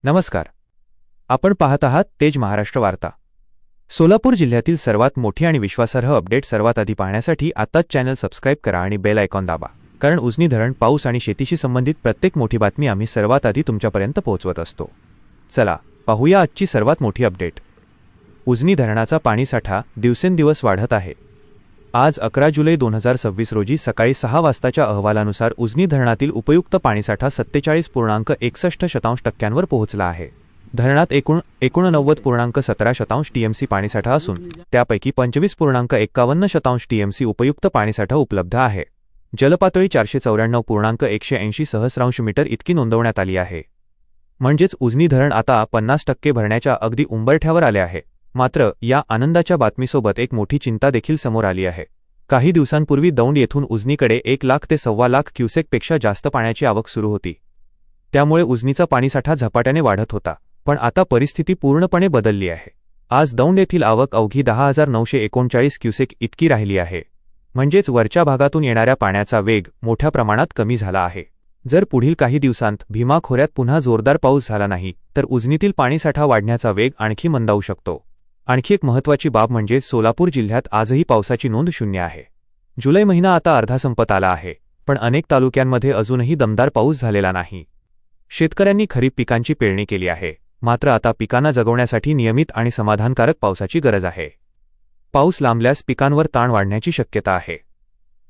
नमस्कार. आपण पाहत आहात तेज महाराष्ट्र वार्ता. सोलापूर जिल्ह्यातील सर्वात मोठी आणि विश्वासार्ह अपडेट सर्वात आधी पाहण्यासाठी आताच चॅनल सबस्क्राइब करा आणि बेल आयकॉन दाबा. कारण उजनी धरण, पाऊस आणि शेतीशी संबंधित प्रत्येक मोठी बातमी आम्ही सर्वात आधी तुमच्यापर्यंत पोहोचवत असतो. चला पाहूया आजची सर्वात मोठी अपडेट. उजनी धरणाचा पाणीसाठा दिवसेंदिवस वाढत आहे. आज 11 जुलै 2026 रोजी सकाळी 6 वाजताच्या अहवालानुसार उजनी धरणातील उपयुक्त पाणीसाठा 47.61% पोहोचला आहे. धरणात एकूण 89.17% टीएमसी पाणीसाठा असून त्यापैकी 25.51% टीएमसी उपयुक्त पाणीसाठा उपलब्ध आहे. जलपातळी 494.180 सहस्रांश मीटर इतकी नोंदवण्यात आली आहे. म्हणजेच उजनी धरण आता 50% भरण्याच्या अगदी उंबरठ्यावर आले आहे. मात्र या आनंदाच्या बातमीसोबत एक मोठी चिंता देखील समोर आली आहे. काही दिवसांपूर्वी दौंड येथून उजनीकडे 1 लाख ते 1.25 लाख क्युसेकपेक्षा जास्त पाण्याची आवक सुरू होती. त्यामुळे उजनीचा पाणीसाठा झपाट्याने वाढत होता. पण आता परिस्थिती पूर्णपणे बदलली आहे. आज दौंड येथील आवक अवघी 10,939 क्युसेक इतकी राहिली आहे. म्हणजेच वरच्या भागातून येणाऱ्या पाण्याचा वेग मोठ्या प्रमाणात कमी झाला आहे. जर पुढील काही दिवसांत भीमा खोऱ्यात पुन्हा जोरदार पाऊस झाला नाही तर उजनीतील पाणीसाठा वाढण्याचा वेग आणखी मंदावू शकतो. आणखी एक महत्त्वाची बाब म्हणजे सोलापूर जिल्ह्यात आजही पावसाची नोंद शून्य आहे. जुलै महिना आता अर्धा संपत आला आहे, पण अनेक तालुक्यांमध्ये अजूनही दमदार पाऊस झालेला नाही. शेतकऱ्यांनी खरीप पिकांची पेरणी केली आहे, मात्र आता पिकांना जगवण्यासाठी नियमित आणि समाधानकारक पावसाची गरज आहे. पाऊस लांबल्यास पिकांवर ताण वाढण्याची शक्यता आहे.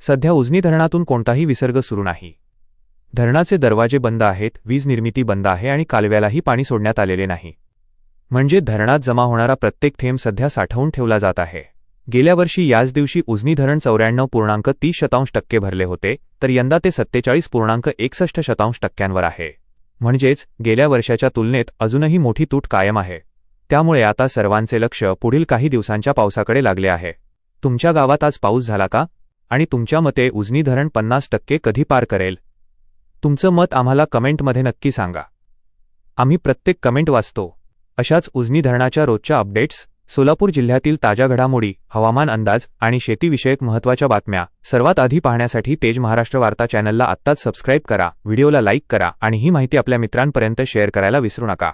सध्या उजनी धरणातून कोणताही विसर्ग सुरू नाही. धरणाचे दरवाजे बंद आहेत, वीज निर्मिती बंद आहे आणि कालव्यालाही पाणी सोडण्यात आलेले नाही. म्हणजे धरणात जमा होणारा प्रत्येक थेंब सध्या साठवून ठेवला जात आहे. गेल्या वर्षी याच दिवशी उजनी धरण 94.30% भरले होते, तर यंदा ते 47.61% आहे. म्हणजेच गेल्या वर्षाच्या तुलनेत अजूनही मोठी तूट कायम आहे. त्यामुळे आता सर्वांचे लक्ष पुढील काही दिवसांच्या पावसाकडे लागले आहे. तुमच्या गावात आज पाऊस झाला का? आणि तुमच्या मते उजनी धरण 50% कधी पार करेल? तुमचं मत आम्हाला कमेंटमध्ये नक्की सांगा. आम्ही प्रत्येक कमेंट वाचतो. अशाच उजनी धरणाच्या रोजच्या अपडेट्स, सोलापूर जिल्ह्यातील ताज्या घडामोडी, हवामान अंदाज आणि शेतीविषयक महत्त्वाच्या बातम्या सर्वात आधी पाहण्यासाठी तेज महाराष्ट्र वार्ता चॅनलला आत्ताच सबस्क्राइब करा, व्हिडिओला लाईक करा आणि ही माहिती आपल्या मित्रांपर्यंत शेअर करायला विसरू नका.